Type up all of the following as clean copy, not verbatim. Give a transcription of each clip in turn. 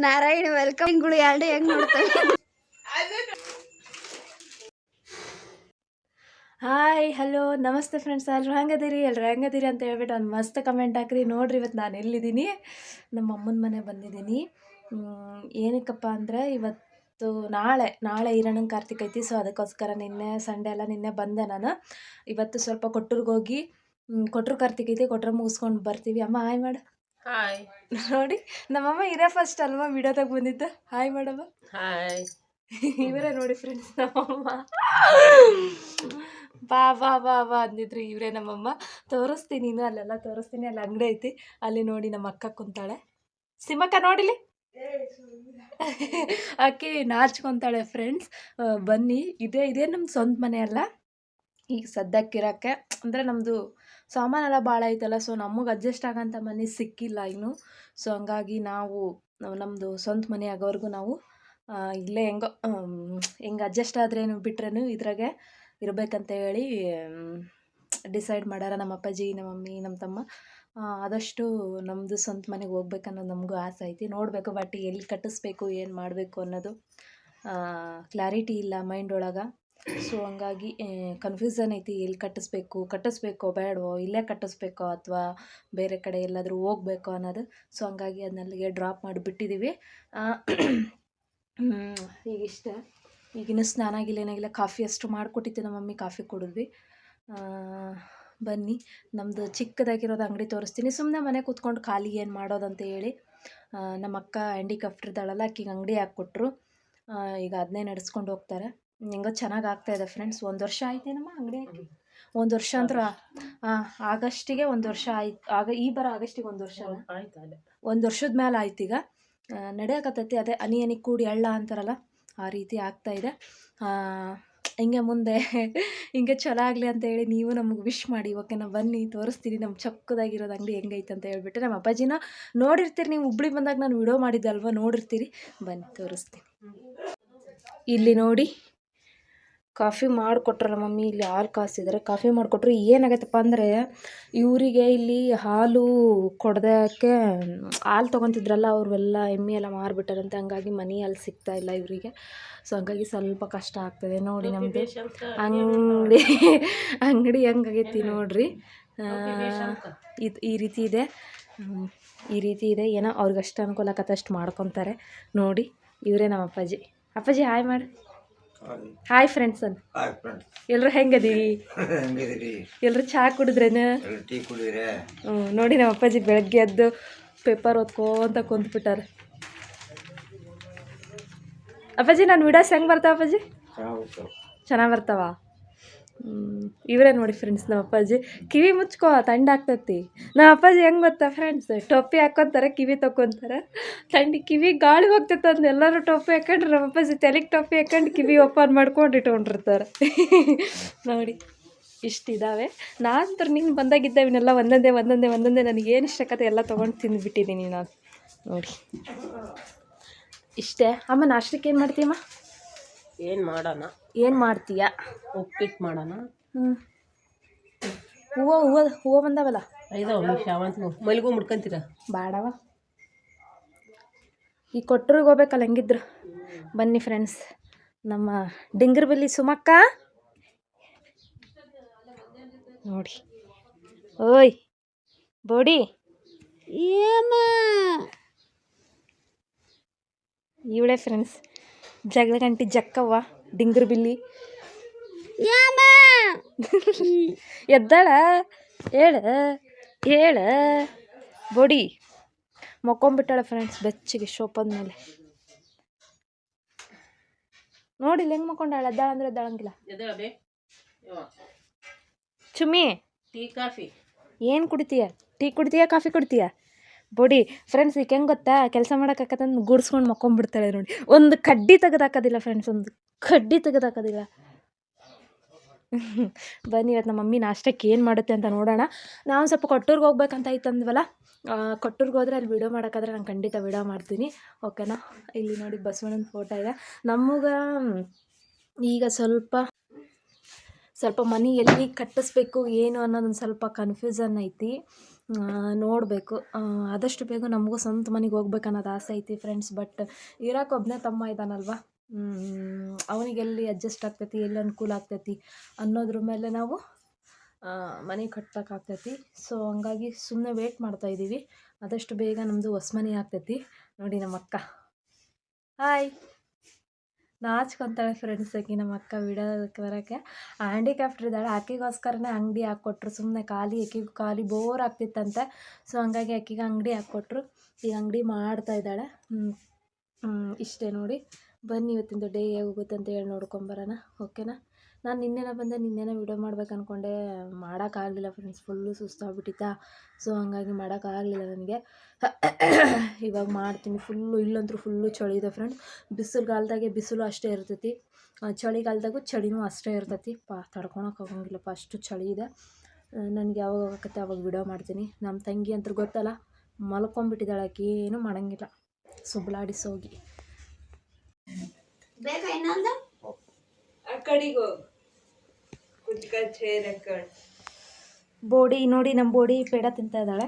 Narayana welcome ಗುಳಿ ಎರಡು ಹೆಂಗ್ ನೋಡ್ತಾರೆ. ಹಾಯ್ ಹಲೋ ನಮಸ್ತೆ ಫ್ರೆಂಡ್ಸ್, ಎಲ್ಲರೂ ಹೆಂಗದಿರಿ ಅಂತ ಹೇಳ್ಬಿಟ್ಟು ಒಂದು ಮಸ್ತ್ ಕಮೆಂಟ್ ಹಾಕ್ರಿ. ನೋಡ್ರಿ ಇವತ್ತು ನಾನು ಎಲ್ಲಿದ್ದೀನಿ, ನಮ್ಮ ಅಮ್ಮನ ಮನೆ ಬಂದಿದ್ದೀನಿ. ಏನಕ್ಕಪ್ಪ ಅಂದರೆ ಇವತ್ತು ನಾಳೆ ಈರಣ್ಣನ ಕಾರ್ತಿಕ್ ಐತಿ. ಸೊ ಅದಕ್ಕೋಸ್ಕರ ನಿನ್ನೆ ಸಂಡೇ ಎಲ್ಲ ನಿನ್ನೆ ಬಂದೆ ನಾನು. ಇವತ್ತು ಸ್ವಲ್ಪ ಕೊಟ್ಟೂರ್ಗೆ ಹೋಗಿ ಕೊಟ್ಟರು ಕಾರ್ತಿಕ್ ಐತಿ, ಕೊಟ್ಟರು ಮುಗಿಸ್ಕೊಂಡು ಬರ್ತೀವಿ. ಅಮ್ಮ ಹಾಯ್ ಮಾಡು. ಹಾಯ್. ನೋಡಿ ನಮ್ಮಮ್ಮ ಇದೇ ಫಸ್ಟ್ ಅಲ್ವಾ ವಿಡಿಯೋದಾಗ ಬಂದಿದ್ದ. ಹಾಯ್ ಮಾಡಮ್ಮ. ಹಾಯ್. ಇವರೇ ನೋಡಿ ಫ್ರೆಂಡ್ಸ್ ನಮ್ಮಮ್ಮ. ಬಾ ಬಾ ಬಾ ಬಾ ಅಂದಿದ್ರು ಇವರೇ ನಮ್ಮಮ್ಮ. ತೋರಿಸ್ತೀನಿ, ಇನ್ನು ಅಲ್ಲೆಲ್ಲ ತೋರಿಸ್ತೀನಿ. ಅಲ್ಲಿ ಅಂಗಡಿ ಐತಿ, ಅಲ್ಲಿ ನೋಡಿ ನಮ್ಮ ಅಕ್ಕ ಕುಂತಾಳೆ. ಸಿಮಕ್ಕ ನೋಡಿಲಿ, ಆಕೆ ನಾಚ್ಕೊತಾಳೆ ಫ್ರೆಂಡ್ಸ್. ಬನ್ನಿ, ಇದೇ ನಮ್ಮ ಸ್ವಂತ ಮನೆ ಅಲ್ಲ ಈಗ ಸದ್ಯಕ್ಕಿರೋಕ್ಕೆ. ಅಂದರೆ ನಮ್ಮದು ಸಾಮಾನೆಲ್ಲ ಭಾಳ ಐತಲ್ಲ, ಸೊ ನಮಗೆ ಅಡ್ಜಸ್ಟ್ ಆಗೋಂಥ ಮನೆ ಸಿಕ್ಕಿಲ್ಲ ಇನ್ನು. ಸೊ ಹಂಗಾಗಿ ನಾವು ನಮ್ಮದು ಸ್ವಂತ ಮನೆ ಆಗೋವರೆಗೂ ನಾವು ಇಲ್ಲೇ ಹೆಂಗೆ ಅಡ್ಜಸ್ಟ್ ಆದ್ರೇನು ಬಿಟ್ರೇನು ಇದ್ರಾಗೆ ಇರಬೇಕಂತ ಹೇಳಿ ಡಿಸೈಡ್ ಮಾಡ್ಯಾರ ನಮ್ಮ ಅಪ್ಪಾಜಿ, ನಮ್ಮ ಮಮ್ಮಿ, ನಮ್ಮ ತಮ್ಮ. ಆದಷ್ಟು ನಮ್ಮದು ಸ್ವಂತ ಮನೆಗೆ ಹೋಗ್ಬೇಕನ್ನೋದು ನಮಗೂ ಆಸೆ ಐತಿ. ನೋಡಬೇಕು, ಬಟ್ ಎಲ್ಲಿ ಕಟ್ಟಿಸ್ಬೇಕು, ಏನು ಮಾಡಬೇಕು ಅನ್ನೋದು ಕ್ಲಾರಿಟಿ ಇಲ್ಲ ಮೈಂಡ್ ಒಳಗೆ. ಸೊ ಹಂಗಾಗಿ ಕನ್ಫ್ಯೂಸನ್ ಐತಿ. ಎಲ್ಲಿ ಕಟ್ಟಿಸ್ಬೇಕೋ ಬೇಡವೋ, ಇಲ್ಲೇ ಕಟ್ಟಿಸ್ಬೇಕೋ ಅಥವಾ ಬೇರೆ ಕಡೆ ಎಲ್ಲಾದರೂ ಹೋಗ್ಬೇಕೋ ಅನ್ನೋದು. ಸೊ ಹಂಗಾಗಿ ಅದನ್ನಲ್ಲಿಗೆ ಡ್ರಾಪ್ ಮಾಡಿಬಿಟ್ಟಿದ್ದೀವಿ. ಈಗಿಷ್ಟ ಈಗಿನ ಸ್ನಾನ ಏನಾಗಿಲ್ಲ, ಕಾಫಿ ಅಷ್ಟು ಮಾಡಿಕೊಟ್ಟಿತ್ತು ನಮ್ಮ ಮಮ್ಮಿ, ಕಾಫಿ ಕುಡಿದ್ವಿ. ಬನ್ನಿ, ನಮ್ಮದು ಚಿಕ್ಕದಾಗಿರೋದು ಅಂಗಡಿ ತೋರಿಸ್ತೀನಿ. ಸುಮ್ಮನೆ ಮನೆ ಕೂತ್ಕೊಂಡು ಖಾಲಿ ಏನು ಮಾಡೋದಂತ ಹೇಳಿ ನಮ್ಮ ಅಕ್ಕ ಹ್ಯಾಂಡಿಕ್ರಾಫ್ಟ್ ಇದ್ದಾಳಲ್ಲ, ಆಕಿಗೆ ಅಂಗಡಿ ಹಾಕ್ಕೊಟ್ರು. ಈಗ ಅದನ್ನೇ ನಡೆಸ್ಕೊಂಡು ಹೋಗ್ತಾರೆ. ಹೆಂಗೋ ಚೆನ್ನಾಗಿ ಆಗ್ತಾಯಿದೆ ಫ್ರೆಂಡ್ಸ್. 1 ವರ್ಷ ಆಯ್ತೇನಮ್ಮ ಅಂಗಡಿ ಹಾಕಿ? 1 ವರ್ಷ ಅಂದ್ರೆ ಆಗಸ್ಟಿಗೆ 1 ವರ್ಷ ಆಯ್ತು. ಈ ಬರೋ ಆಗಸ್ಟಿಗೆ 1 ವರ್ಷ ಆಯ್ತು. 1 ವರ್ಷದ ಮೇಲೆ ಆಯ್ತು. ಈಗ ನಡೆಯಕತ್ತೈತಿ. ಅದೇ ಹನಿ ಕೂಡಿ ಹಳ್ಳ ಅಂತಾರಲ್ಲ, ಆ ರೀತಿ ಆಗ್ತಾಯಿದೆ. ಹಿಂಗೆ ಮುಂದೆ ಹಿಂಗೆ ಚಲೋ ಆಗಲಿ ಅಂತ ಹೇಳಿ ನೀವು ನಮಗೆ ವಿಶ್ ಮಾಡಿ, ಓಕೆನಾ? ಬನ್ನಿ ತೋರಿಸ್ತೀನಿ ನಮ್ಮ ಚಕ್ಕದಾಗಿರೋದು ಅಂಗಡಿ ಹೆಂಗೈತೆ ಅಂತ ಹೇಳ್ಬಿಟ್ಟು. ನಮ್ಮ ಅಪ್ಪಾಜಿನ ನೋಡಿರ್ತೀರಿ ನೀವು, ಹುಬ್ಳಿ ಬಂದಾಗ ನಾನು ವಿಡಿಯೋ ಮಾಡಿದ್ದೆ ಅಲ್ವಾ, ನೋಡಿರ್ತೀರಿ. ಬನ್ನಿ ತೋರಿಸ್ತೀನಿ. ಇಲ್ಲಿ ನೋಡಿ, ಕಾಫಿ ಮಾಡಿಕೊಟ್ರಲ್ಲ ಮಮ್ಮಿ, ಇಲ್ಲಿ ಹಾಲು ಕಾಸಿದ್ದಾರೆ, ಕಾಫಿ ಮಾಡಿಕೊಟ್ರು. ಏನಾಗೈತಪ್ಪ ಅಂದರೆ ಇವರಿಗೆ ಇಲ್ಲಿ ಹಾಲು ಕೊಡೋದಕ್ಕೆ ಹಾಲು ತೊಗೊತಿದ್ರಲ್ಲ ಅವರೆಲ್ಲ ಎಮ್ಮೆ ಎಲ್ಲ ಮಾರಿಬಿಟ್ಟಾರಂತೆ. ಹಂಗಾಗಿ ಮನೆ ಹಾಲು ಸಿಗ್ತಾಯಿಲ್ಲ ಇವರಿಗೆ. ಸೊ ಹಂಗಾಗಿ ಸ್ವಲ್ಪ ಕಷ್ಟ ಆಗ್ತದೆ. ನೋಡಿ ನಮ್ಮದು ಅಂಗಡಿ ಹೆಂಗಾಗೈತಿ ನೋಡ್ರಿ. ಈ ರೀತಿ ಇದೆ. ಏನೋ ಅವ್ರಿಗಷ್ಟು ಅನುಕೂಲ ಆಕತ್ತಷ್ಟು ಮಾಡ್ಕೊತಾರೆ. ನೋಡಿ ಇವರೇ ನಮ್ಮ ಅಪ್ಪಾಜಿ. ಅಪ್ಪಾಜಿ ಹಾಯ್ ಮಾಡಿ. ಹಾಯ್ ಫ್ರೆಂಡ್ಸ್ ಅನ್. ಎಲ್ಲರೂ ಹೆಂಗದೀರಿ? ಎಲ್ಲರೂ ಚಹಾ ಕುಡಿದ್ರೇನು? ನೋಡಿ ನಮ್ಮ ಅಪ್ಪಾಜಿ ಬೆಳಗ್ಗೆ ಎದ್ದು ಪೇಪರ್ ಓದ್ಕೊಂತ ಕುಂತ್ಬಿಟ್ಟಾರೆ. ಅಪ್ಪಾಜಿ ನಾನು ವಿಡಿಯೋಸ್ ಹೆಂಗೆ ಬರ್ತಾವ ಅಪ್ಪಾಜಿ? ಚೆನ್ನಾಗಿ ಬರ್ತಾವ. ಇವರೇ ನೋಡಿ ಫ್ರೆಂಡ್ಸ್ ನಮ್ಮ ಅಪ್ಪಾಜಿ. ಕಿವಿ ಮುಚ್ಕೋ, ಥಂಡಿ ಆಗ್ತೈತಿ. ನಮ್ಮ ಅಪ್ಪಾಜಿ ಹೆಂಗೆ ಗೊತ್ತಾ ಫ್ರೆಂಡ್ಸ್, ಟೊಪ್ಪಿ ಹಾಕ್ಕೊತಾರೆ, ಕಿವಿ ತೊಗೊತಾರೆ. ಥಂಡಿ ಕಿವಿ ಗಾಳಿ ಹೋಗ್ತೈತೆ ಅಂದು ಎಲ್ಲರೂ ಟೊಪ್ಪಿ ಹಾಕ್ಕೊಂಡ್ರೆ ನಮ್ಮ ಅಪ್ಪಾಜಿ ತಲೆಗೆ ಟೊಪ್ಪಿ ಹಾಕ್ಕೊಂಡು ಕಿವಿ ಓಪನ್ ಮಾಡ್ಕೊಂಡು ಇಟ್ಕೊಂಡಿರ್ತಾರೆ. ನೋಡಿ ಇಷ್ಟಿದ್ದಾವೆ. ನಾನು ನೀನು ಬಂದಾಗಿದ್ದಾವಿನೆಲ್ಲ ಒಂದೊಂದೇ ನನಗೇನು ಇಷ್ಟಕ್ಕತ್ತೆ ಎಲ್ಲ ತೊಗೊಂಡು ತಿಂದುಬಿಟ್ಟಿದ್ದೀನಿ ನಾನು. ನೋಡಿ ಇಷ್ಟೇ. ಅಮ್ಮ ನಾಷ್ಟಕ್ಕೆ ಏನು ಮಾಡ್ತೀಯಮ್ಮ? ಏನು ಮಾಡ್ತೀಯ? ಉಪ್ಪಿಟ್ಟು ಮಾಡೋಣ. ಹೂವು ಬಂದಾವಲ್ಲ, ಮಲ್ಲಿಗೂ ಮುಡ್ಕೊಂತೀರ ಬಾಡವ. ಈ ಕೊಟ್ಟರಿಗೆ ಹೋಗ್ಬೇಕಲ್ಲ ಹೆಂಗಿದ್ರು. ಬನ್ನಿ ಫ್ರೆಂಡ್ಸ್, ನಮ್ಮ ಡಿಂಗರ್ಬಲ್ಲಿ ಸುಮಕ್ಕ ನೋಡಿ. ಓಯ್ ಬೋಡಿ, ಇವಳೇ ಫ್ರೆಂಡ್ಸ್ ಜಗಳ ಗಂಟಿ ಜಕ್ಕವ್ವ ಡಿಂಗರ್ ಬಿಲ್ಲಿ. ಎದ್ದಾಳ, ಹೇಳ ಬೋಡಿ. ಮಕ್ಕೊಂಬಿಟ್ಟಾಳೆ ಫ್ರೆಂಡ್ಸ್ ಬೆಚ್ಚಿಗೆ ಶೋಪದ ಮೇಲೆ. ನೋಡಿ ಹೆಂಗೆ ಮಕ್ಕೊಂಡಾಳೆ. ಎದ್ದಾಳ ಅಂದ್ರೆ ಎದ್ದಾಳಂಗಿಲ್ಲ. ಚುಮ್ಮಿ, ಟೀ ಕಾಫಿ ಏನು ಕುಡಿತೀಯ? ಟೀ ಕುಡಿತೀಯ, ಕಾಫಿ ಕುಡಿತೀಯ? ಬೋಡಿ ಫ್ರೆಂಡ್ಸ್ ಈಗ ಹೆಂಗೆ ಗೊತ್ತಾ, ಕೆಲಸ ಮಾಡೋಕ್ಕಾಕತ್ತಂದು ಗುಡ್ಸ್ಕೊಂಡು ಮಕ್ಕೊಂಬಿಡ್ತಾಳೆ ನೋಡಿ. ಒಂದು ಕಡ್ಡಿ ತೆಗೆದಾಕೋದಿಲ್ಲ ಫ್ರೆಂಡ್ಸ್, ಒಂದು ಕಡ್ಡಿ ತೆಗೆದಾಕೋದಿಲ್ಲ. ಬನ್ನಿ ಇವತ್ತು ನಮ್ಮ ಮಮ್ಮಿ ನಾಷ್ಟಕ್ಕೆ ಏನು ಮಾಡುತ್ತೆ ಅಂತ ನೋಡೋಣ. ನಾವು ಸ್ವಲ್ಪ ಕೊಟ್ಟೂರ್ಗೆ ಹೋಗ್ಬೇಕಂತ ಐತಂದ್ವಲ್ಲ, ಕೊಟ್ಟೂರ್ಗೆ ಹೋದರೆ ಅಲ್ಲಿ ವಿಡಿಯೋ ಮಾಡೋಕ್ಕಾದ್ರೆ ನಾನು ಖಂಡಿತ ವಿಡಿಯೋ ಮಾಡ್ತೀನಿ, ಓಕೆನಾ? ಇಲ್ಲಿ ನೋಡಿ ಬಸವಣ್ಣನ ಫೋಟೋ ಇದೆ. ನಮಗೆ ಈಗ ಸ್ವಲ್ಪ ಮನೆ ಎಲ್ಲಿ ಕಟ್ಟಿಸ್ಬೇಕು ಏನು ಅನ್ನೋದೊಂದು ಸ್ವಲ್ಪ ಕನ್ಫ್ಯೂಸನ್ ಐತಿ. ನೋಡಬೇಕು. ಆದಷ್ಟು ಬೇಗ ನಮಗೂ ಸ್ವಂತ ಮನೆಗೆ ಹೋಗ್ಬೇಕನ್ನೋದು ಆಸೆ ಐತಿ ಫ್ರೆಂಡ್ಸ್. ಬಟ್ ಇರೋಕೆ ಒಬ್ಬನೇ ತಮ್ಮ ಇದ್ದಾನಲ್ವ, ಅವನಿಗೆ ಎಲ್ಲಿ ಅಡ್ಜಸ್ಟ್ ಆಗ್ತೈತಿ, ಎಲ್ಲಿ ಅನುಕೂಲ ಆಗ್ತೈತಿ ಅನ್ನೋದ್ರ ಮೇಲೆ ನಾವು ಮನೆ ಕಟ್ಟಬೇಕಾಗ್ತೈತಿ. ಸೊ ಹಂಗಾಗಿ ಸುಮ್ಮನೆ ವೇಟ್ ಮಾಡ್ತಾಯಿದ್ದೀವಿ. ಆದಷ್ಟು ಬೇಗ ನಮ್ಮದು ಹೊಸ ಮನೆ ಆಗ್ತೈತಿ. ನೋಡಿ ನಮ್ಮ ಅಕ್ಕ ಹಾಯ್ ನಾಚ್ಕೊತಾಳೆ ಫ್ರೆಂಡ್ಸ್. ಆಕಿ ನಮ್ಮ ಅಕ್ಕ ವಿಡಿಯೋಕ್ಕೆ ಬರೋಕ್ಕೆ ಹ್ಯಾಂಡಿಕ್ಯಾಪ್ಟರ್ ಇದ್ದಾಳೆ. ಆಕೆಗೋಸ್ಕರನೇ ಅಂಗಡಿ ಹಾಕ್ಕೊಟ್ರು. ಸುಮ್ಮನೆ ಖಾಲಿ ಆಕೆಗೂ ಖಾಲಿ ಬೋರ್ ಆಗ್ತಿತ್ತಂತೆ. ಸೊ ಹಂಗಾಗಿ ಆಕೆಗೆ ಅಂಗಡಿ ಹಾಕ್ಕೊಟ್ರು. ಈಗ ಅಂಗಡಿ ಮಾಡ್ತಾ ಇದ್ದಾಳೆ. ಇಷ್ಟೇ ನೋಡಿ. ಬನ್ನಿ ಇವತ್ತಿಂದು ಡೇ ಹೋಗುತ್ತೆ ಅಂತ ಹೇಳಿ ನೋಡ್ಕೊಂಬರೋಣ, ಓಕೆನಾ. ನಾನು ನಿನ್ನೆನೇ ವಿಡಿಯೋ ಮಾಡ್ಬೇಕು ಅಂದ್ಕೊಂಡೆ, ಮಾಡೋಕ್ಕಾಗಲಿಲ್ಲ ಫ್ರೆಂಡ್ಸ್. ಫುಲ್ಲು ಸುಸ್ತಾಗ್ಬಿಟ್ಟಿತ್ತಾ. ಸೊ ಹಂಗಾಗಿ ಮಾಡೋಕ್ಕಾಗಲಿಲ್ಲ ನನಗೆ. ಇವಾಗ ಮಾಡ್ತೀನಿ. ಇಲ್ಲಂತೂ ಫುಲ್ಲು ಚಳಿ ಇದೆ ಫ್ರೆಂಡ್ಸ್. ಬಿಸಿಲುಗಾಲದಾಗೆ ಬಿಸಿಲು ಅಷ್ಟೇ ಇರ್ತೈತಿ, ಚಳಿಗಾಲದಾಗೂ ಚಳಿನೂ ಅಷ್ಟೇ ಇರ್ತೈತಿ. ತಡ್ಕೊಳಕ್ಕಾಗಂಗಿಲ್ಲಪ್ಪ, ಅಷ್ಟು ಚಳಿ ಇದೆ. ನನಗೆ ಯಾವಾಗ ಆಗುತ್ತೆ ಅವಾಗ ವಿಡಿಯೋ ಮಾಡ್ತೀನಿ. ನಮ್ಮ ತಂಗಿ ಅಂತೂ ಗೊತ್ತಲ್ಲ, ಮಲ್ಕೊಂಬಿಟ್ಟಿದ್ದಾಳೆ. ಆಕೆ ಏನೂ ಮಾಡೋಂಗಿಲ್ಲ, ಸುಬ್ಲಾಡಿಸೋಗಿ. ಬೇಕಾ ಇನ್ನೊಂದು ಆ ಕಡೆಗೆ ಬೋಡಿ ನೋಡಿ. ನಮ್ಮ ಬೋಡಿ ಪೇಡ ತಿಂತಾ ಇದ್ದಾಳೆ.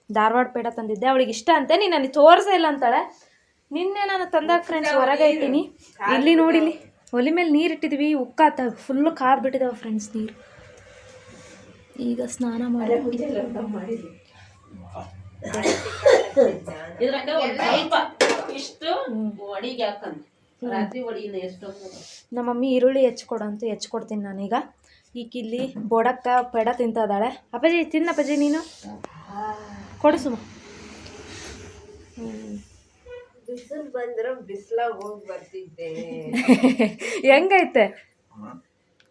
ಧಾರವಾಡ ಪೇಡ ತಂದಿದ್ದೆ, ಅವಳಿಗೆ ಇಷ್ಟ ಅಂತೆ. ನೀನು ನನಗೆ ತೋರಿಸೇ ಇಲ್ಲ ಅಂತಾಳೆ. ನಿನ್ನೆ ನಾನು ತಂದಾಗ ಫ್ರೆಂಡ್ಸ್ ಹೊರಗೆ ಇಟ್ಟಿನಿ. ಇಲ್ಲಿ ನೋಡಿ, ಇಲ್ಲಿ ಒಲೆ ಮೇಲೆ ನೀರು ಇಟ್ಟಿದ್ವಿ, ಉಕ್ಕಾತ ಫುಲ್ಲು ಕಾದ್ಬಿಟ್ಟಿದ್ದಾವೆ ಫ್ರೆಂಡ್ಸ್ ನೀರು. ಈಗ ಸ್ನಾನ ಮಾಡಿ ಇಷ್ಟು ಒಡಿಗೆ ಹಾಕಂತ ರಾತ್ರಿ ಒಡಿನ ಎಷ್ಟು ನಮ್ಮ ಮಮ್ಮಿ ಈರುಳ್ಳಿ ಹೆಚ್ಕೊಡು ಅಂತ ಹೆಚ್ಕೊಡ್ತೀನಿ ನಾನೀಗ. ಈಗ ಇಲ್ಲಿ ಬೋಡಕ್ಕ ಪೇಡ ತಿಂತಾ ಇದ್ದಾಳೆ. ಅಪ್ಪಾಜಿ ತಿನ್ನಪ್ಪಾಜಿ ನೀನು ಕೊಡು ಸುಮ್ಮ. ಬಿಸಿಲು ಬಂದ್ರೆ ಬಿಸಿಲಾಗ ಹೋಗಿ ಬರ್ತಿದ್ದೆ. ಹೆಂಗೈತೆ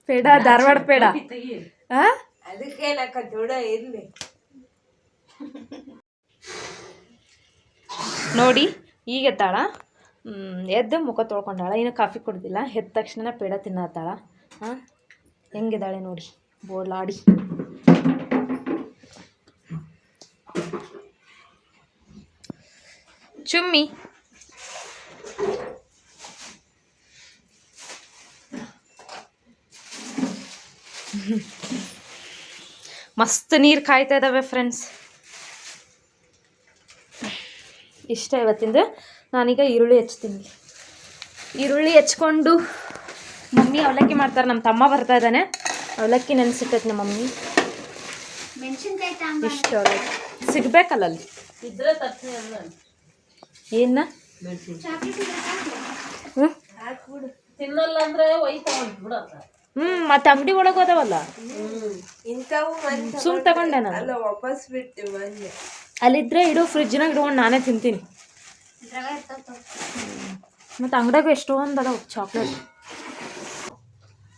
ಪೇಡ? ಧಾರವಾಡ ಪೇಡ. ಅದಕ್ಕೆ ನಕ್ಕ ದೊಡ್ಡ ಇರ್ಲಿ ನೋಡಿ. ಈಗ ಎದ್ದಾಳ, ಎದ್ದು ಮುಖ ತೊಳ್ಕೊಂಡಾಳ. ಇನ್ನು ಕಾಫಿ ಕುಡ್ದಿಲ್ಲ. ಎದ್ದ ತಕ್ಷಣ ಪೇಡ ತಿನ್ನತ್ತಾಳ. ಹೆಂಗಿದ್ದಾಳೆ ನೋಡಿ, ಬೋಳಾಡಿ. ಚುಮ್ಮಿ ಮಸ್ತ್ ನೀರು ಕಾಯ್ತಾ ಇದ್ದಾವೆ ಫ್ರೆಂಡ್ಸ್. ಇಷ್ಟ ಇವತ್ತಿಂದು. ನಾನೀಗ ಈರುಳ್ಳಿ ಹೆಚ್ತೀನಿ. ಈರುಳ್ಳಿ ಹೆಚ್ಕೊಂಡು ಮಮ್ಮಿ ಅವಲಕ್ಕಿ ಮಾಡ್ತಾರೆ. ನಮ್ಮ ತಮ್ಮ ಬರ್ತಾ ಇದ್ದಾನೆ. ಅವಲಕ್ಕಿ ನೆನೆಸಿಟ್ಟೈತೆ ನಮ್ಮ ಮಮ್ಮಿ. ಮೆಣಸಿನ್ಕಾಯಿ ಇಷ್ಟು ಅವಲಕ್ಕಿ ಸಿಗ್ಬೇಕಲ್ಲ ಅಲ್ಲಿ. ಇದ್ರೆ ತಕ್ಷಣ ಏನ ತಿನ್ನಲ್ಲ ಅಂದ್ರೆ ಒಯ್ತಾವ ಬಿಡತ್ತ. ಮತ್ತೆ ಅಂಗಡಿ ಒಳಗೆ ಹೋದವಲ್ಲ, ಇಂಥವು ಸುಮ್ ತಗೊಂಡೆ ನಾನು. ಅಲ್ಲ ವಾಪಸ್ ಬಿಡ್ತೀವಿ ಬಂದೆ. ಅಲ್ಲಿದ್ರೆ ಇಡು, ಫ್ರಿಜ್ನಾಗ ಇಟ್ಕೊಂಡು ನಾನೇ ತಿಂತೀನಿ. ಮತ್ತು ಅಂಗಡಿಯಾಗ ಎಷ್ಟೊಂದು ಅದಾವ ಚಾಕ್ಲೇಟ್.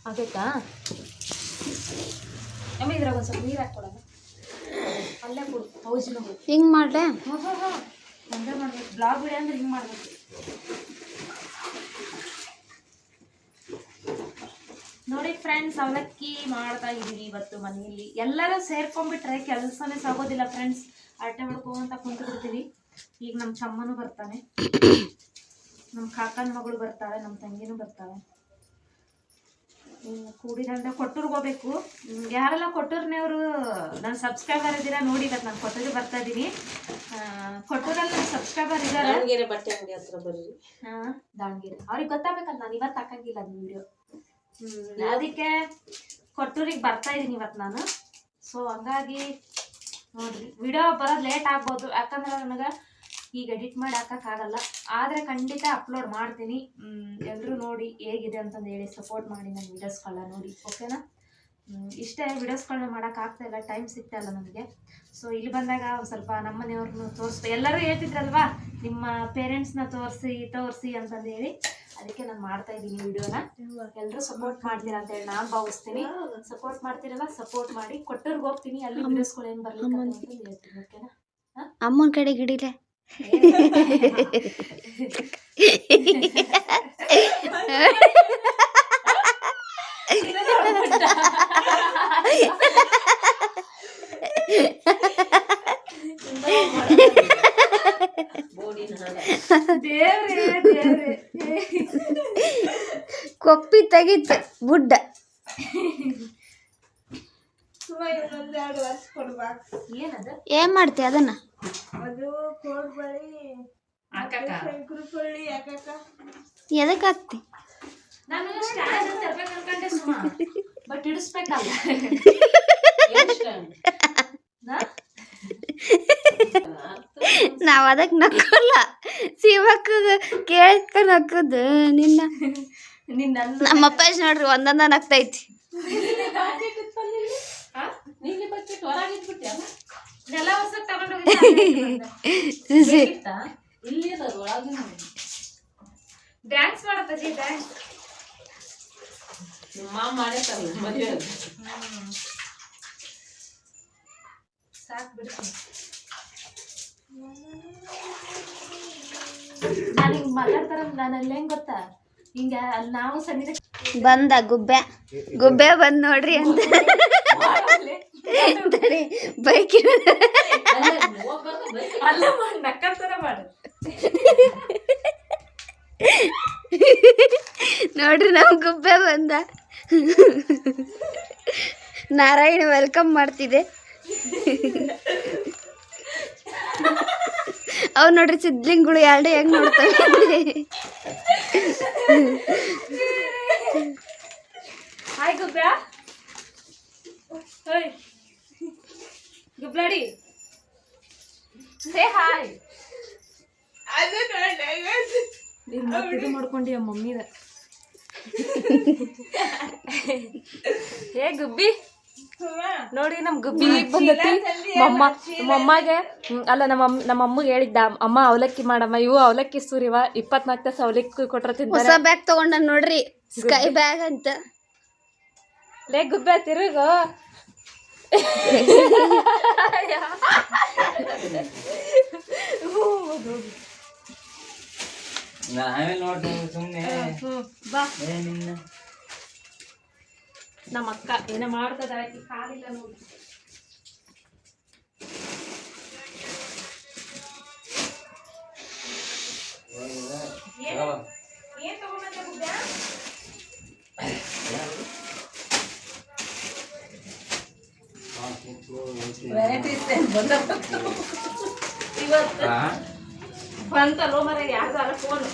ಆಗೈತಾ ಅಮ್ಮ? ಇದ್ರಾಗ ಒಂದು ಸ್ವಲ್ಪ ನೀರು ಹಾಕ್ಕೊಡೋಣ. ಅಲ್ಲೇ ಕೊಡು ಹೌಜಿನ. ಹಿಂಗೆ ಮಾಡ್ರೆ ಹಂಗೆ ಮಾಡ್ಬೇಕು. ಬ್ಲಾಗ್ ಬಿಡಿ ಅಂದ್ರೆ ಹಿಂಗೆ ಮಾಡ್ಬೇಕು ನೋಡಿ ಫ್ರೆಂಡ್ಸ್. ಅವಲಕ್ಕಿ ಮಾಡ್ತಾ ಇದ್ದೀವಿ ಇವತ್ತು ಮನೆಯಲ್ಲಿ. ಎಲ್ಲರೂ ಸೇರ್ಕೊಂಡ್ಬಿಟ್ರೆ ಕೆಲಸನೇ ಸಾಗೋದಿಲ್ಲ ಫ್ರೆಂಡ್ಸ್. ಆಟ ಮಾಡ್ಕೊಂತ ಕುಂತು ಬಿಡ್ತೀವಿ. ಈಗ ನಮ್ಮ ತಮ್ಮನೂ ಬರ್ತಾನೆ, ನಮ್ಮ ಕಾಕನ ಮಗಳು ಬರ್ತಾಳೆ, ನಮ್ಮ ತಂಗಿನೂ ಬರ್ತಾಳೆ. ಕೂಡಿದಂದ್ರೆ ಕೊಟ್ಟೂರ್ಗೆ ಹೋಗ್ಬೇಕು. ಯಾರೆಲ್ಲ ಕೊಟ್ಟೂರ್ನವರು ನನ್ನ ಸಬ್ಸ್ಕ್ರೈಬರ್ ಇದ್ದೀರಾ ನೋಡಿ. ಇವತ್ತು ನಾನು ಕೊಟ್ಟೂರಿಗೆ ಬರ್ತಾ ಇದ್ದೀನಿ. ಕೊಟ್ಟೂರಲ್ಲಿ ನನ್ನ ಸಬ್ಸ್ಕ್ರೈಬರ್ ಇದ್ದಾರೆ. ದಾವಣಗೆರೆ ಬಟ್ಟೆ ಅಂಗಡಿ ಹತ್ರ ಬರ್ರಿ. ದಾವಣಗೆರೆ ಅವ್ರಿಗೆ ಗೊತ್ತಾಗಬೇಕಲ್ಲ, ನಾನು ಇವತ್ತು ಹಾಕಂಗಿಲ್ಲ ಅದು ವಿಡಿಯೋ. ಅದಕ್ಕೆ ಕೊಟ್ಟೂರಿಗೆ ಬರ್ತಾ ಇದ್ದೀನಿ ಇವತ್ತು ನಾನು. ಸೊ ಹಂಗಾಗಿ ನೋಡ್ರಿ, ವಿಡಿಯೋ ಬರೋದು ಲೇಟ್ ಆಗ್ಬೋದು. ಯಾಕಂದ್ರೆ ನನಗೆ ಈಗ ಎಡಿಟ್ ಮಾಡಿ ಹಾಕೋಕ್ಕಾಗಲ್ಲ. ಆದರೆ ಖಂಡಿತ ಅಪ್ಲೋಡ್ ಮಾಡ್ತೀನಿ. ಎಲ್ಲರೂ ನೋಡಿ ಹೇಗಿದೆ ಅಂತಂದು ಹೇಳಿ ಸಪೋರ್ಟ್ ಮಾಡಿ ನನ್ನ ವೀಡಿಯೋಸ್ಗಳನ್ನ ನೋಡಿ, ಓಕೆನಾ. ಇಷ್ಟೇ ವೀಡಿಯೋಸ್ಗಳನ್ನ ಮಾಡೋಕ್ಕಾಗ್ತಾಯಿಲ್ಲ, ಟೈಮ್ ಸಿಗ್ತಾಯಿಲ್ಲ ನನಗೆ. ಸೊ ಇಲ್ಲಿ ಬಂದಾಗ ಒಂದು ಸ್ವಲ್ಪ ನಮ್ಮ ಮನೆಯವ್ರನ್ನೂ ತೋರಿಸ್ಬೇಕು. ಎಲ್ಲರೂ ಹೇಳ್ತಿದ್ರಲ್ವಾ ನಿಮ್ಮ ಪೇರೆಂಟ್ಸ್ನ ತೋರಿಸಿ ಅಂತಂದು ಹೇಳಿ, ಅದಕ್ಕೆ ನಾನು ಮಾಡ್ತಾ ಇದ್ದೀನಿ ವಿಡಿಯೋನ. ಎಲ್ಲರೂ ಸಪೋರ್ಟ್ ಮಾಡ್ತೀರಾ ಅಂತ ಹೇಳಿ ನಾನು ಭಾವಿಸ್ತೀನಿ. ಸಪೋರ್ಟ್ ಮಾಡ್ತೀರಲ್ಲ, ಸಪೋರ್ಟ್ ಮಾಡಿ. ಕೊಟ್ಟೂರ್ಗೆ ಹೋಗ್ತೀನಿ, ಅಲ್ಲಿ ವೀಡಿಯೋಸ್ಗಳು ಏನು ಬರಲಿ ಅಂತ ಹೇಳ್ತೀನಿ, ಓಕೆನಾ. ಅಮ್ಮನ ಕಡೆ ಗಿಡಿಲೆ ಕೊಪ್ಪಿ ತೆಗಿತ್ತು ಬುಡ್ಡ. ಏನದ ಏನ್ ಮಾಡ್ತಿ ಅದನ್ನ ಎದಕ್ ಹಾಕ್ತಿ ನಾನು ಸ್ಟ್ಯಾಂಡ್ ತರ್ಬೇಕು ಅನ್ಕೊಂಡೆ ಸುಮಾ ಬಟ್ ಇಡಿಸ್ಬೇಕಲ್ಲ ನಾವ್ ಅದಕ್ ನಕ್ಕಲ್ಲ ಶಿವಕ್ಕ ಕೇಳ್ಕ ನಕ್ಕದು ನಿನ್ನ ನಮ್ಮಪ್ಪ ನೋಡ್ರಿ ಒಂದೊಂದ ನಗ್ತೈತಿ ನೀಲಿ ಬಕೆಟ್ ಹೊರಗಿಟ್ಬಿಟ್ಟೆ ನೆಲ ಹೊಸಕ್ ತಗೊಂಡು ಇಲ್ಲಿ ಅದ ಒಳಗಿನ ಡ್ಯಾನ್ಸ್ ಮಾಡತ್ತಜಿ ಡ್ಯಾನ್ಸ್ ನಿಮ್ಮ ಮಾಮ ಮಾಡೈತಲ್ಲ ಮದುವೆ ಸಾಕ್ ಬಿಡ್ತೀನಿ ನಾನು ಹಿಂಗ್ ಮಾತಾಡ್ತಾರ ನಾನು ಅಲ್ಲಿ ಹೆಂಗ್ ಗೊತ್ತಾ ಹಿಂಗ ಅಲ್ಲಿ ನಾವು ಸನ್ನಿಧ ಬಂದ ಗುಬ್ಬೆ ಗುಬ್ಬೆ ಬಂದ್ ನೋಡ್ರಿ ಅಂತ ಬೈಕ್ ಅಲ್ಲ ಮಾಡಿ ನಕ್ಕಂತರ ಮಾಡು ನೋಡ್ರಿ ನಮ್ ಗುಬ್ಬೆ ಬಂದ ನಾರಾಯಣ ವೆಲ್ಕಮ್ ಮಾಡ್ತಿದೆ ಅವ್ ನೋಡ್ರಿ ಸಿದ್ಲಿಂಗಳು ಎರಡು ಹೆಂಗ್ ನೋಡ್ತವೆ ಹಾಯ್ ಗುಬ್ರಾ ಹೋಯ್ ಗುಬ್ಲಾಡಿ ಸೇ ಹಾಯ್ ನೀನ್ ಇದು ಮಾಡ್ಕೊಂಡಿ ಆ ಮಮ್ಮಿದ ಏ ಗುಬ್ಬಿ ನೋಡಿ ನಮ್ ಗುಬ್ಬಿ ಬಂದತಿ ಮಮ್ಮಗೆ ಅಲ್ಲ ನಮ್ಮ ಅಮ್ಮಗೆ ಹೇಳಿದ್ದ ಅಮ್ಮ ಅವಲಕ್ಕಿ ಮಾಡಮ್ಮ ಇವು ಅವಲಕ್ಕಿ ಸೂರಿವ 24 ತಾಸು ಅವಲಕ್ಕಿ ಕೊಟ್ರ ಹೊಸ ತಿಂತಾರೆ ಬ್ಯಾಗ್ ತಗೊಂಡ ನೋಡ್ರಿ ಸ್ಕೈ ಬ್ಯಾಗ್ ಅಂತ ಲೇ ಗುಬ್ಬೆ ತಿರುಗು ಬಾ ನಮ್ಮ ಅಕ್ಕ ಏನ ಮಾಡ್ತದ ಕಾಲಿಲ್ಲ ನೋಡಿ ಏನ್ ತಗೊಂಡ್ಬಂದೆ ಗುಬ್ಬೆ ಇವತ್ತು ಬಂತಲ್ಲೋ ಮರ ಯಾರ್ದಾರ ಫೋನ್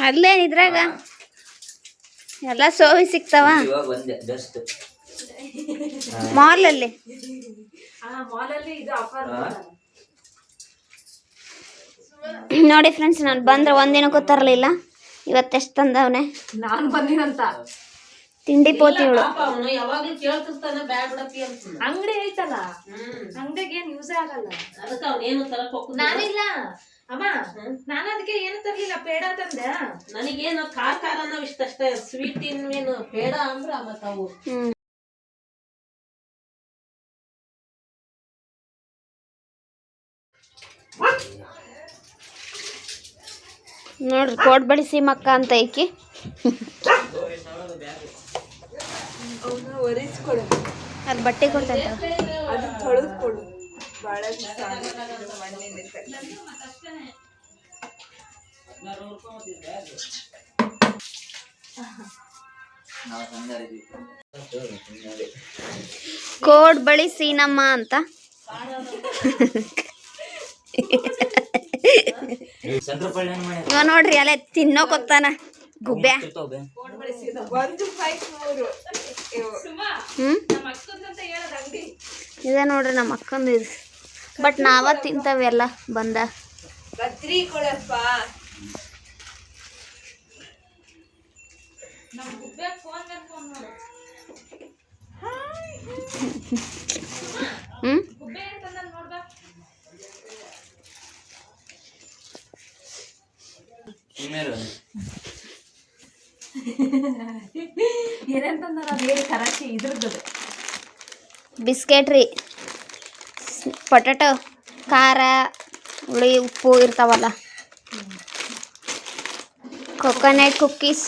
ಅಲ್ಲೇನ್ ಇದ್ರಾಗ ಎಲ್ಲ ಸೋವಿ ಸಿಗ್ತಾವ ಮಾಲ್ ಅಲ್ಲಿ ಮಾಲಲ್ಲಿ ಇದು ಆಫರ್ ನೋಡಿ ಫ್ರೆಂಡ್ಸ್ ನಾನು ಬಂದ್ರೆ ಒಂದಿನಕ್ಕೂ ತರಲಿಲ್ಲ ಇವತ್ತೆಷ್ಟು ತಂದವನೆ ನಾನ್ ಬಂದಿನಂತ ತಿಂಡಿ ಪೋತಿಗಳು ಅವನು ಯಾವಾಗ್ಲೂ ಕೇಳ್ತಿರ್ತಾನೆ ಬ್ಯಾಗ್ ಬಿಡಪ್ಪಿ ಅಂತ ಅಂಗಡಿ ಐತಲ್ಲ ಅಂಗಡಿಗೆ ಏನ್ ಯೂಸ್ ಆಗಲ್ಲ ಅದಕ್ಕೆ ಅವನೇನು ತರಕ್ ಹೋಗ್ತಾನೆ ನಾನಿಲ್ಲ ಅಮ್ಮ ನಾನು ಅದಕ್ಕೆ ಏನು ತರ್ಲಿಲ್ಲ ಪೇಡ ತಂದೆ ನನಗೇನು ಖಾರ ಅನ್ನೋ ಇಷ್ಟಷ್ಟೇ ಸ್ವೀಟ್ ಇನ್ನೇನು ಪೇಡ ಅಂದ್ರ ಮತ್ತ ಅವು ನೋಡ್ರಿ ಕೋಟ್ಬಳಿ ಸೀಮಕ್ಕ ಅಂತ ಐಕಿ ಅಲ್ಲಿ ಬಟ್ಟೆ ಕೊಡ್ತೈತ ಕೋಟ್ಬಳಿ ಸೀನಮ್ಮ ಅಂತ ಇವ ನೋಡ್ರಿ ಅಲ್ಲೇ ತಿನ್ನೋಕೊತ್ತಾನ ಗುಬ್ಬೆ ಇದೆ ನೋಡ್ರಿ ನಮ್ಮ ಅಕ್ಕಂದು ಇದು ಬಟ್ ನಾವ ತಿಂತವೆಲ್ಲ ಬಂದ ಏನಂತಂದ್ರ ಬೇರೆ ಕರಾಚಿ ಇದ್ರದ್ದು ಬಿಸ್ಕೆಟ್ ರೀ ಪೊಟ್ಯಾಟೊ ಖಾರ ಹುಳಿ ಉಪ್ಪು ಇರ್ತಾವಲ್ಲ ಕೊಕೊನೆಟ್ ಕುಕ್ಕೀಸ್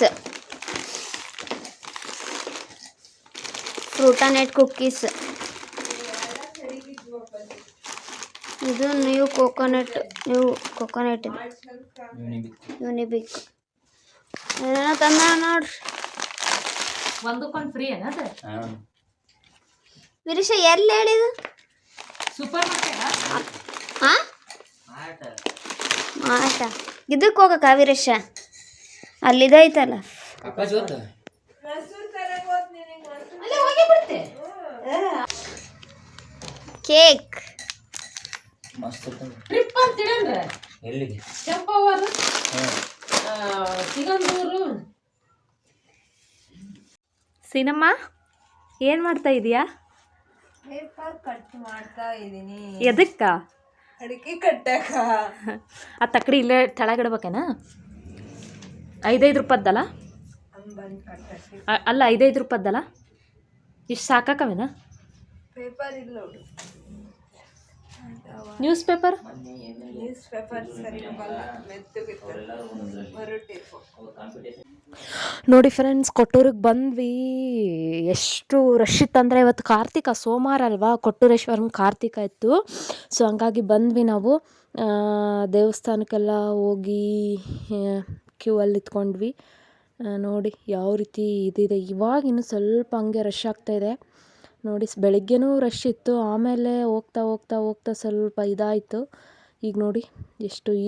ಫ್ರೂಟನೆಟ್ ಕುಕ್ಕೀಸ್ ಇದು ನ್ಯೂ ಕೋಕೋನಟ್ ಇದೆ ಯೂನಿಬಿಕ್ ಏನೇನೋ ತಂದ ನೋಡ್ರಿ. ಒಂದಕ್ಕೊಂದು ಫ್ರೀ ಏನದ? ವಿರೀಶ ಎಲ್ಲಿ ಹೇಳಿದು? Super market. ಹಾ ಆಟ ಇದಕ್ಕೆ ಹೋಗಕ್ಕ ವೀರೇಶ ಅಲ್ಲಿದೈತಲ್ಲ ಕೇಕ್ ಟ್ರಿಪ್ ಅಂತ ಇಡನ್ರ ಎಲ್ಲಿಗೆ ಕೆಂಪವರು ಸಿಗಂದೂರು. ಸಿನಮ್ಮ ಏನು ಮಾಡ್ತಾ ಇದೀಯಾ? ಪೇಪರ್ ಕಟ್ ಮಾಡ್ತಾ ಇದ್ದೀನಿ. ಎದಕ್ಕ? ಅಡಿಕೆ ಕಟ್ಟಕ. ಆ ತಕ್ಕಡಿ ಇಲ್ಲೇ ತೆಳಗಿಡ್ಬೇಕೇನ? 5 ರೂಪಾಯ್ದಲ್ಲ? ಅಲ್ಲ 5 ರೂಪಾಯ್ದಲ್ಲ? ಇಷ್ಟು ಸಾಕಾಕವೇನ? ಪೇಪರ್ ಇಲ್ಲ ನ್ಯೂಸ್ ಪೇಪರ್ ಸರಿ ಮೆತ್ತಗಿತ್ತು ಹೊರಟೇಪು. ನೋಡಿ ಫ್ರೆಂಡ್ಸ್, ಕೊಟ್ಟೂರಿಗೆ ಬಂದ್ವಿ. ಎಷ್ಟು ರಶ್ ಇತ್ತಂದರೆ ಇವತ್ತು ಕಾರ್ತಿಕ ಸೋಮವಾರ ಅಲ್ವಾ, ಕೊಟ್ಟೂರೇಶ್ವರನ ಕಾರ್ತಿಕ ಇತ್ತು. ಸೊ ಹಂಗಾಗಿ ಬಂದ್ವಿ ನಾವು. ದೇವಸ್ಥಾನಕ್ಕೆಲ್ಲ ಹೋಗಿ ಕ್ಯೂ ಅಲ್ಲಿ ನಿಂತ್ಕೊಂಡ್ವಿ. ನೋಡಿ ಯಾವ ರೀತಿ ಇದಿದೆ. ಇವಾಗ ಇನ್ನು ಸ್ವಲ್ಪ ಹಂಗೆ ರಶ್ ಆಗ್ತಾಯಿದೆ ನೋಡಿ. ಬೆಳಗ್ಗೆನೂ ರಶ್ ಇತ್ತು, ಆಮೇಲೆ ಹೋಗ್ತಾ ಹೋಗ್ತಾ ಹೋಗ್ತಾ ಸ್ವಲ್ಪ ಇದಾಯಿತು. ಈಗ ನೋಡಿ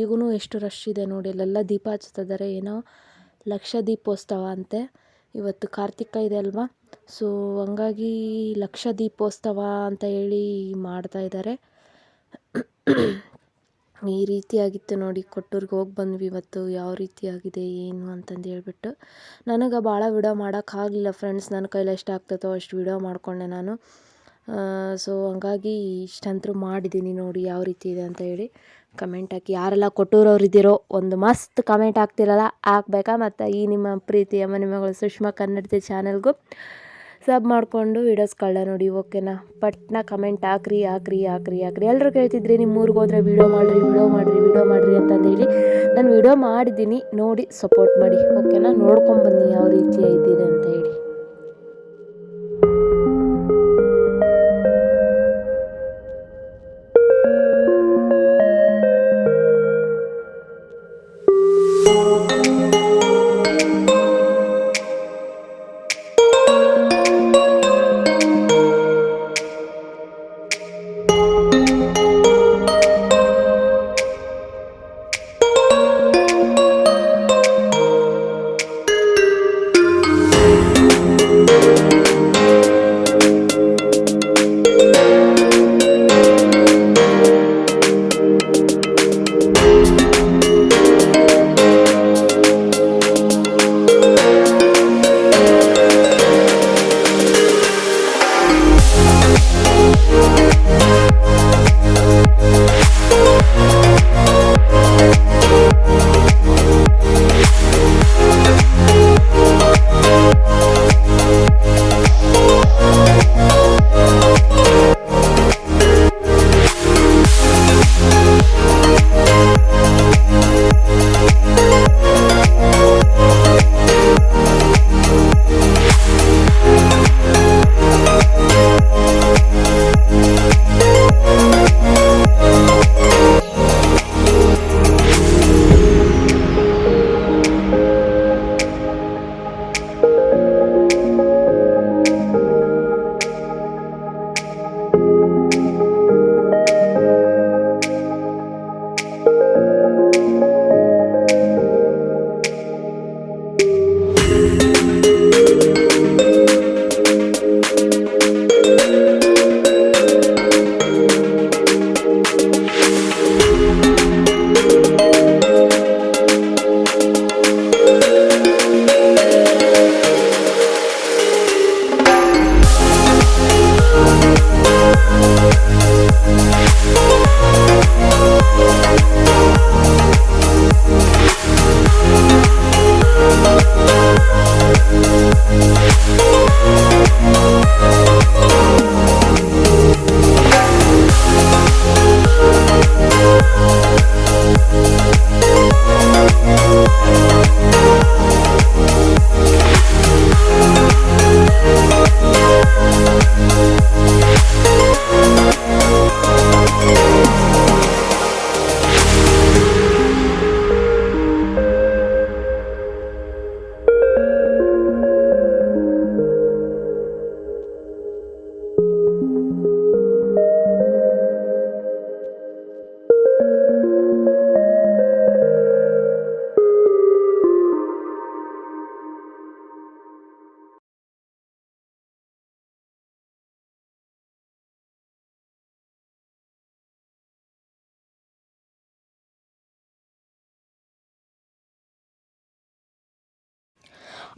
ಈಗೂ ಎಷ್ಟು ರಶ್ ಇದೆ ನೋಡಿ. ಅಲ್ಲೆಲ್ಲ ದೀಪ ಹಚ್ತಿದ್ದಾರೆ, ಏನೋ ಲಕ್ಷ ದೀಪೋತ್ಸವ ಅಂತೆ. ಇವತ್ತು ಕಾರ್ತಿಕ ಇದೆ ಅಲ್ವಾ, ಸೊ ಹಂಗಾಗಿ ಲಕ್ಷ ದೀಪೋತ್ಸವ ಅಂತ ಹೇಳಿ ಮಾಡ್ತಾಯಿದ್ದಾರೆ. ಈ ರೀತಿಯಾಗಿತ್ತು ನೋಡಿ. ಕೊಟ್ಟೂರಿಗೆ ಹೋಗಿ ಬಂದ್ವಿ ಇವತ್ತು. ಯಾವ ರೀತಿಯಾಗಿದೆ ಏನು ಅಂತಂದು ಹೇಳ್ಬಿಟ್ಟು ನನಗೆ ಭಾಳ ವಿಡಿಯೋ ಮಾಡೋಕ್ಕಾಗಲಿಲ್ಲ ಫ್ರೆಂಡ್ಸ್. ನನ್ನ ಕೈಲಿ ಎಷ್ಟು ಆಗ್ತೈತೋ ಅಷ್ಟು ವಿಡಿಯೋ ಮಾಡಿಕೊಂಡೆ ನಾನು. ಸೊ ಹಂಗಾಗಿ ಇಷ್ಟಂತರೂ ಮಾಡಿದ್ದೀನಿ ನೋಡಿ ಯಾವ ರೀತಿ ಇದೆ ಅಂತ ಹೇಳಿ. ಕಮೆಂಟ್ ಹಾಕಿ, ಯಾರೆಲ್ಲ ಕೊಟ್ಟೂರವ್ರು ಇದ್ದೀರೋ ಒಂದು ಮಸ್ತ್ ಕಮೆಂಟ್ ಹಾಕ್ತಿರಲ್ಲ ಹಾಕ್ಬೇಕಾ. ಮತ್ತು ಈ ನಿಮ್ಮ ಪ್ರೀತಿಯ ಮನೆಮಗಳು ಸುಷ್ಮಾ ಕನ್ನಡತಿ ಚಾನಲ್ಗೂ ಸಬ್ ಮಾಡಿಕೊಂಡು ವೀಡಿಯೋಸ್ಗಳನ್ನ ನೋಡಿ, ಓಕೆನಾ. ಪಟ್ನ ಕಮೆಂಟ್ ಹಾಕ್ರಿ. ಎಲ್ಲರೂ ಕೇಳ್ತಿದ್ರಿ ನಿಮ್ಮ ಊರಿಗೆ ಹೋದರೆ ವೀಡಿಯೋ ಮಾಡಿರಿ ಅಂತಂದೇಳಿ. ನಾನು ವೀಡಿಯೋ ಮಾಡಿದ್ದೀನಿ, ನೋಡಿ ಸಪೋರ್ಟ್ ಮಾಡಿ, ಓಕೆನಾ. ನೋಡ್ಕೊಂಬನ್ನಿ ಯಾವ ರೀತಿ ಇದ್ದಿದೆ ಅಂತ ಹೇಳಿ.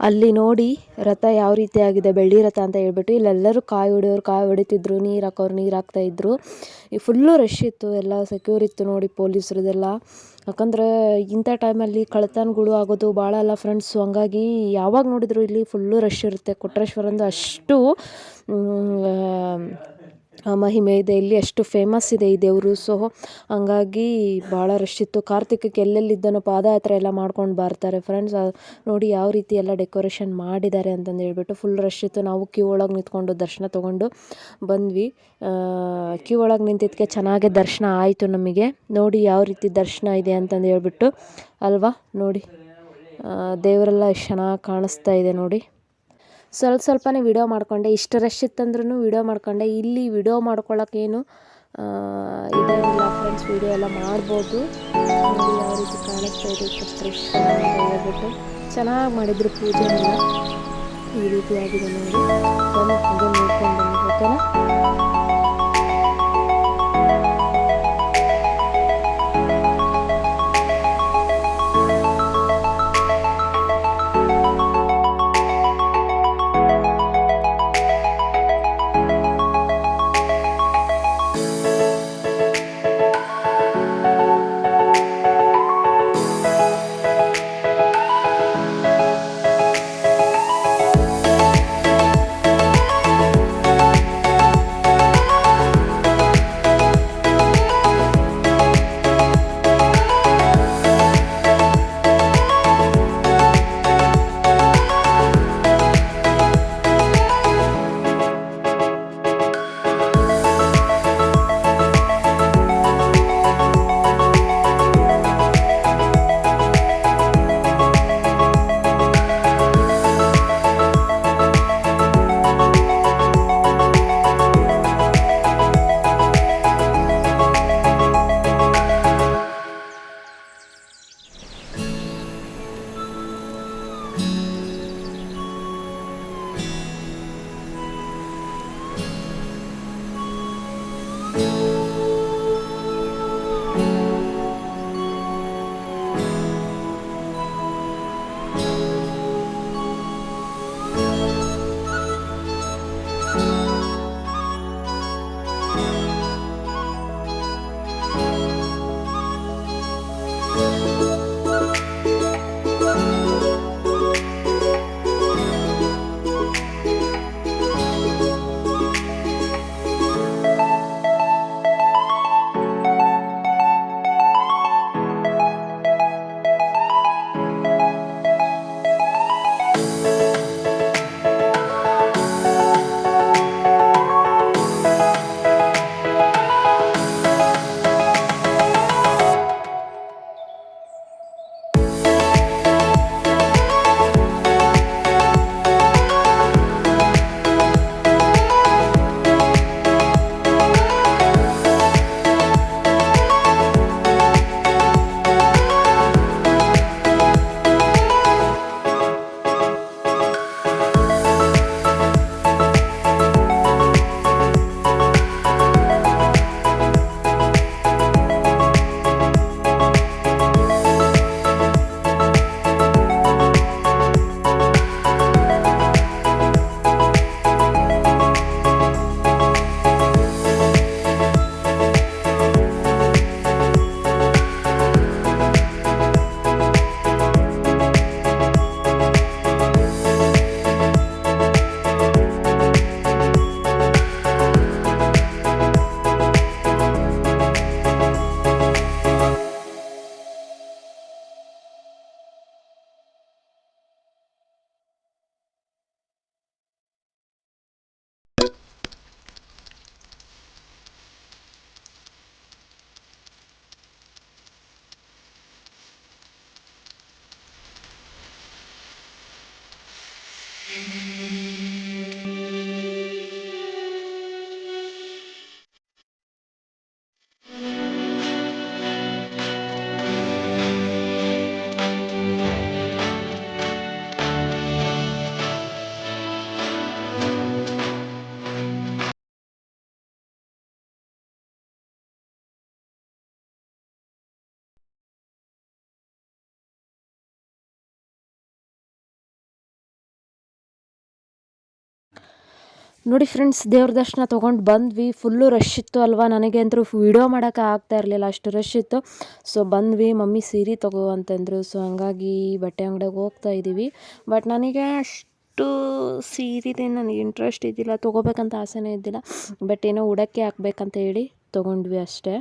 ಅಲ್ಲಿ ನೋಡಿ ರಥ ಯಾವ ರೀತಿ ಆಗಿದೆ, ಬೆಳ್ಳಿ ರಥ ಅಂತ ಹೇಳ್ಬಿಟ್ಟು ಇಲ್ಲೆಲ್ಲರೂ ಕಾಯಿ ಹೊಡೆಯೋರು ಕಾಯಿ ಹೊಡಿತಿದ್ರು, ನೀರು ಹಾಕೋರು ನೀರು ಹಾಕ್ತಾಯಿದ್ರು. ಈ ಫುಲ್ಲು ರಶ್ ಇತ್ತು, ಎಲ್ಲ ಸೆಕ್ಯೂರ್ ಇತ್ತು ನೋಡಿ ಪೊಲೀಸ್ರದೆಲ್ಲ. ಯಾಕಂದರೆ ಇಂಥ ಟೈಮಲ್ಲಿ ಕಳ್ಳತನಗಳು ಆಗೋದು ಭಾಳ ಅಲ್ಲ ಫ್ರೆಂಡ್ಸು. ಹಂಗಾಗಿ ಯಾವಾಗ ನೋಡಿದ್ರು ಇಲ್ಲಿ ಫುಲ್ಲು ರಶ್ ಇರುತ್ತೆ. ಕೊಟ್ರೇಶ್ವರಂದು ಅಷ್ಟು ಮಹಿಮೆ ಇದೆ, ಇಲ್ಲಿ ಅಷ್ಟು ಫೇಮಸ್ ಇದೆ ಈ ದೇವರು. ಸೊ ಹಂಗಾಗಿ ಭಾಳ ರಶ್ ಇತ್ತು. ಕಾರ್ತಿಕಕ್ಕೆ ಎಲ್ಲೆಲ್ಲಿದ್ದನೋ ಪಾದಯಾತ್ರೆ ಎಲ್ಲ ಮಾಡ್ಕೊಂಡು ಬರ್ತಾರೆ ಫ್ರೆಂಡ್ಸ್. ನೋಡಿ ಯಾವ ರೀತಿ ಎಲ್ಲ ಡೆಕೋರೇಷನ್ ಮಾಡಿದ್ದಾರೆ ಅಂತಂದು ಹೇಳ್ಬಿಟ್ಟು ಫುಲ್ ರಶ್ ಇತ್ತು. ನಾವು ಕ್ಯೂ ಒಳಗೆ ನಿಂತ್ಕೊಂಡು ದರ್ಶನ ತೊಗೊಂಡು ಬಂದ್ವಿ. ಕ್ಯೂ ಒಳಗೆ ನಿಂತಿದ್ದಕ್ಕೆ ಚೆನ್ನಾಗಿ ದರ್ಶನ ಆಯಿತು ನಮಗೆ. ನೋಡಿ ಯಾವ ರೀತಿ ದರ್ಶನ ಇದೆ ಅಂತಂದು ಹೇಳ್ಬಿಟ್ಟು ಅಲ್ವಾ. ನೋಡಿ ದೇವರೆಲ್ಲ ಎಷ್ಟು ಚೆನ್ನಾಗಿ ಕಾಣಿಸ್ತಾ ಇದೆ ನೋಡಿ. ಸ್ವಲ್ಪನೇ ವಿಡಿಯೋ ಮಾಡಿಕೊಂಡೆ, ಇಷ್ಟು ರಶ್ ಇತ್ತಂದ್ರೂ ವಿಡಿಯೋ ಮಾಡಿಕೊಂಡೆ. ಇಲ್ಲಿ ವಿಡಿಯೋ ಮಾಡ್ಕೊಳ್ಳೋಕ್ಕೇನು ಇದೇನಿಲ್ಲ ಫ್ರೆಂಡ್ಸ್, ವಿಡಿಯೋ ಎಲ್ಲ ಮಾಡ್ಬೋದು. ನೋಡಿ ಯಾವ ರೀತಿ ಕಾಣಿಸ್ತಾ ಇದೆ ಕೊಟ್ರೇಶ್ವರ ಅಂತ ಹೇಳ್ಬಿಟ್ಟು. ಚೆನ್ನಾಗಿ ಮಾಡಿದ್ರು ಪೂಜೆನೆಲ್ಲ, ಈ ರೀತಿ ಆಗಿದೆ ನೋಡಿ. ಬನ್ನಿ ಹಾಗೆ ನೋಡ್ಕೊಂಡು ಬನ್ನಿ, ಓಕೆನಾ. ನೋಡಿ ಫ್ರೆಂಡ್ಸ್, ದೇವ್ರ ದರ್ಶನ ತೊಗೊಂಡು ಬಂದ್ವಿ. ಫುಲ್ಲು ರಶ್ ಇತ್ತು ಅಲ್ವಾ, ನನಗೆ ಅಂತೂ ವಿಡಿಯೋ ಮಾಡೋಕೆ ಆಗ್ತಾ ಇರಲಿಲ್ಲ, ಅಷ್ಟು ರಶ್ ಇತ್ತು. ಸೊ ಬಂದ್ವಿ, ಮಮ್ಮಿ ಸೀರೆ ತಗೋ ಅಂತಂದರು. ಸೊ ಹಂಗಾಗಿ ಬಟ್ಟೆ ಅಂಗಡಿಗೆ ಹೋಗ್ತಾ ಇದ್ದೀವಿ. ಬಟ್ ನನಗೆ ಅಷ್ಟು ಸೀರೆದೇ ನನಗೆ ಇಂಟ್ರೆಸ್ಟ್ ಇದ್ದಿಲ್ಲ, ತೊಗೋಬೇಕಂತ ಆಸೆನೇ ಇದ್ದಿಲ್ಲ. ಬಟ್ ಏನೋ ಉಡೋಕ್ಕೆ ಹಾಕ್ಬೇಕಂತ ಹೇಳಿ ತೊಗೊಂಡ್ವಿ ಅಷ್ಟೇ.